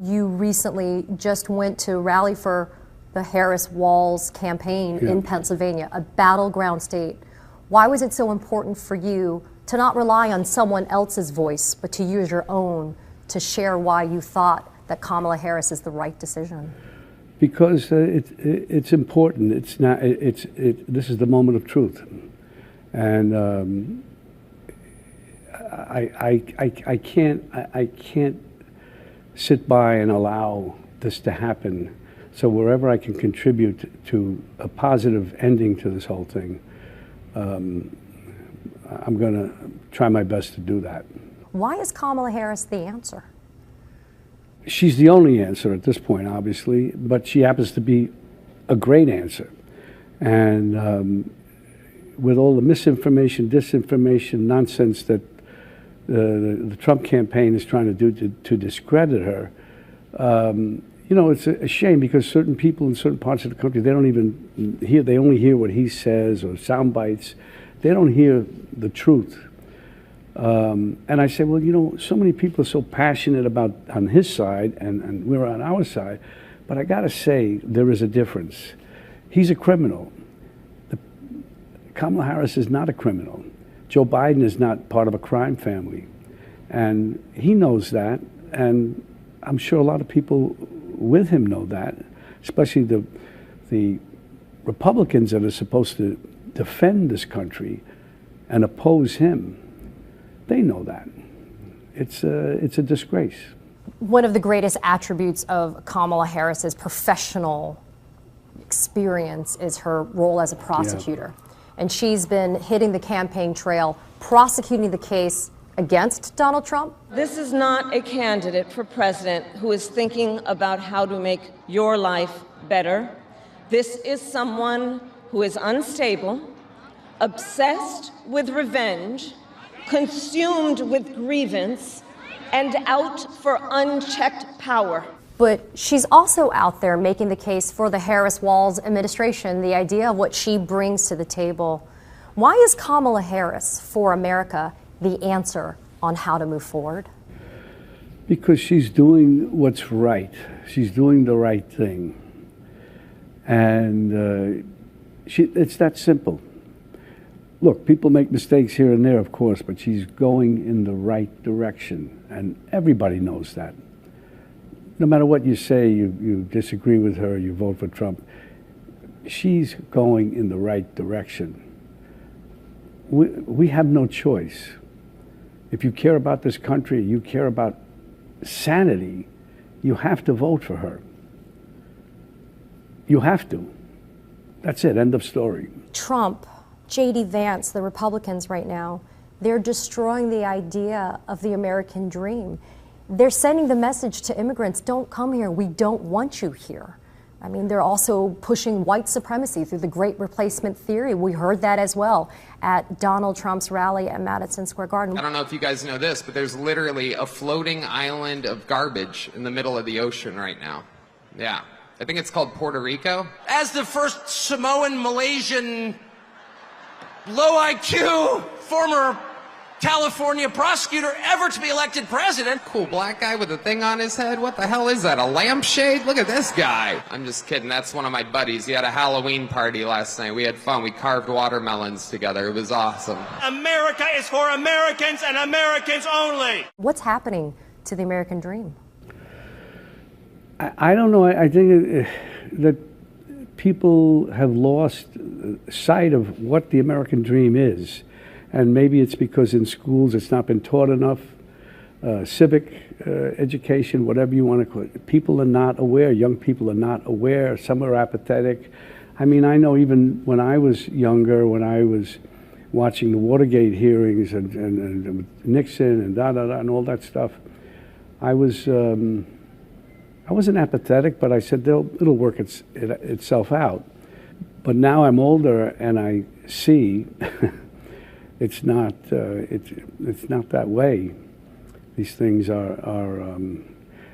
You recently just went to rally for the Harris-Walz campaign in Pennsylvania, a battleground state. Why was it so important for you to not rely on someone else's voice, but to use your own to share why you thought that Kamala Harris is the right decision? Because it's important. It's not. This is the moment of truth, and I can't sit by and allow this to happen. So wherever I can contribute to a positive ending to this whole thing, I'm going to try my best to do that. Why is Kamala Harris the answer? She's the only answer at this point, obviously, but she happens to be a great answer. And with all the misinformation, disinformation, nonsense that the Trump campaign is trying to do to discredit her, you know, it's a shame because certain people in certain parts of the country, they don't even hear, they only hear what he says or sound bites. They don't hear the truth. And I say, well, you know, so many people are so passionate about on his side and we're on our side, but I gotta say there is a difference. He's a criminal. Kamala Harris is not a criminal. Joe Biden is not part of a crime family. And he knows that, and I'm sure a lot of people with him know that, especially the Republicans that are supposed to defend this country and oppose him. They know that. It's a disgrace. One of the greatest attributes of Kamala Harris's professional experience is her role as a prosecutor. Yeah. And she's been hitting the campaign trail, prosecuting the case against Donald Trump. This is not a candidate for president who is thinking about how to make your life better. This is someone who is unstable, obsessed with revenge, consumed with grievance, and out for unchecked power. But she's also out there making the case for the Harris-Walz administration, the idea of what she brings to the table. Why is Kamala Harris for America the answer on how to move forward? Because she's doing what's right. She's doing the right thing. And it's that simple. Look, people make mistakes here and there, of course, but she's going in the right direction, and everybody knows that. No matter what you say, you disagree with her, you vote for Trump, she's going in the right direction. We have no choice. If you care about this country, you care about sanity, you have to vote for her. You have to. That's it, end of story. Trump, J.D. Vance, the Republicans right now, they're destroying the idea of the American dream. They're sending the message to immigrants, don't come here, we don't want you here. I mean, they're also pushing white supremacy through the Great Replacement theory. We heard that as well at Donald Trump's rally at Madison Square Garden. I don't know if you guys know this, but there's literally a floating island of garbage in the middle of the ocean right now. Yeah. I think it's called Puerto Rico. As the first Samoan, Malaysian, low IQ, former California prosecutor ever to be elected president. Cool black guy with a thing on his head. What the hell is that? A lampshade? Look at this guy. I'm just kidding. That's one of my buddies. He had a Halloween party last night. We had fun. We carved watermelons together. It was awesome. America is for Americans and Americans only. What's happening to the American dream? I don't know. I think that people have lost sight of what the American dream is. And maybe it's because in schools it's not been taught enough, civic education, whatever you want to call it. People are not aware, young people are not aware, some are apathetic. I mean, I know even when I was younger, when I was watching the Watergate hearings and Nixon and and all that stuff, I wasn't apathetic, but I said it'll work itself out. But now I'm older and I see it's not that way. These things are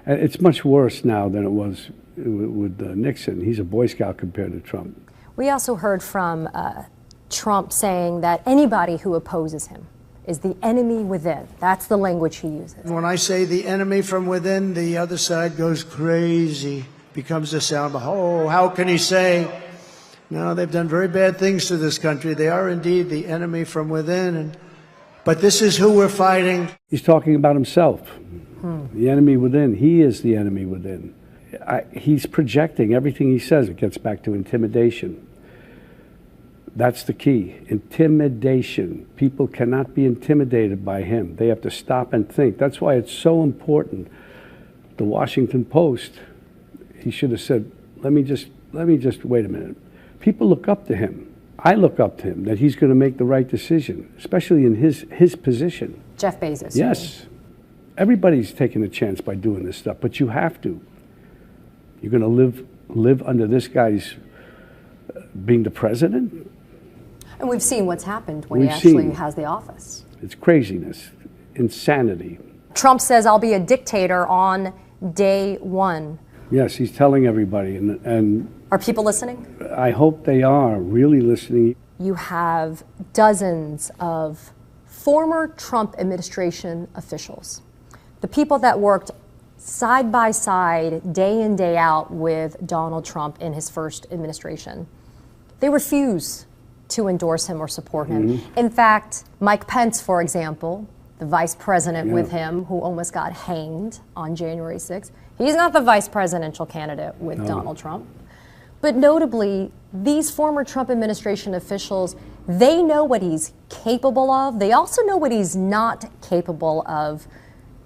it's much worse now than it was with Nixon. He's a Boy Scout compared to Trump. We also heard from Trump saying that anybody who opposes him is the enemy within. That's the language he uses. When I say the enemy from within, the other side goes crazy, becomes a sound. Oh, how can he say? No, they've done very bad things to this country. They are indeed the enemy from within. But this is who we're fighting. He's talking about himself. The enemy within. He is the enemy within. He's projecting everything he says. It gets back to intimidation. That's the key. Intimidation. People cannot be intimidated by him. They have to stop and think. That's why it's so important. The Washington Post, he should have said, let me just wait a minute. People look up to him. I look up to him that he's going to make the right decision, especially in his position. Jeff Bezos. Yes. Everybody's taking a chance by doing this stuff, but you have to. You're going to live under this guy's being the president? And we've seen what's happened when he actually has the office. It's craziness, insanity. Trump says, I'll be a dictator on day one. Yes, he's telling everybody. And are people listening? I hope they are really listening. You have dozens of former Trump administration officials, the people that worked side by side, day in, day out with Donald Trump in his first administration. They refuse to endorse him or support him. In fact, Mike Pence, for example, the vice president with him, who almost got hanged on January 6th, he's not the vice presidential candidate with Donald Trump. But notably, these former Trump administration officials, they know what he's capable of. They also know what he's not capable of.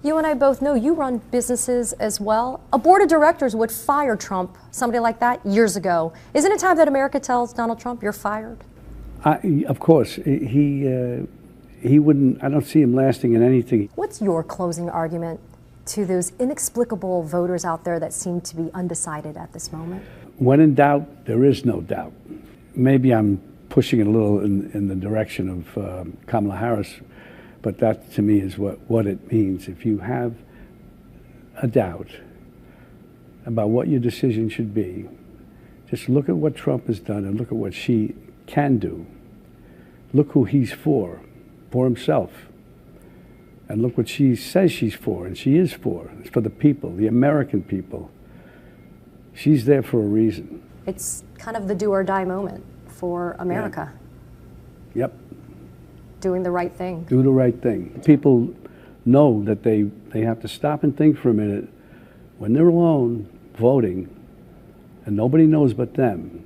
You and I both know you run businesses as well. A board of directors would fire Trump, somebody like that, years ago. Isn't it time that America tells Donald Trump, you're fired? Of course. He wouldn't, I don't see him lasting in anything. What's your closing argument to those inexplicable voters out there that seem to be undecided at this moment? When in doubt, there is no doubt. Maybe I'm pushing it a little in the direction of Kamala Harris, but that to me is what it means. If you have a doubt about what your decision should be, just look at what Trump has done and look at what she can do. Look who he's for himself. And look what she says she's for, and she is for. It's for the people, the American people. She's there for a reason. It's kind of the do or die moment for America. Yeah. Yep. Doing the right thing. Do the right thing. People know that they have to stop and think for a minute when they're alone voting and nobody knows but them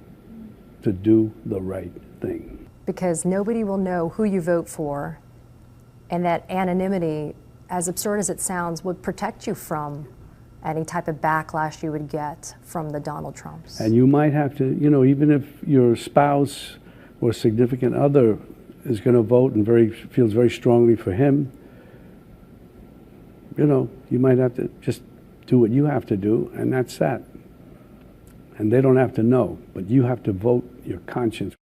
to do the right thing. Because nobody will know who you vote for, and that anonymity, as absurd as it sounds, would protect you from any type of backlash you would get from the Donald Trumps. And you might have to, even if your spouse or significant other is going to vote and feels very strongly for him, you might have to just do what you have to do, and that's that. And they don't have to know, but you have to vote your conscience.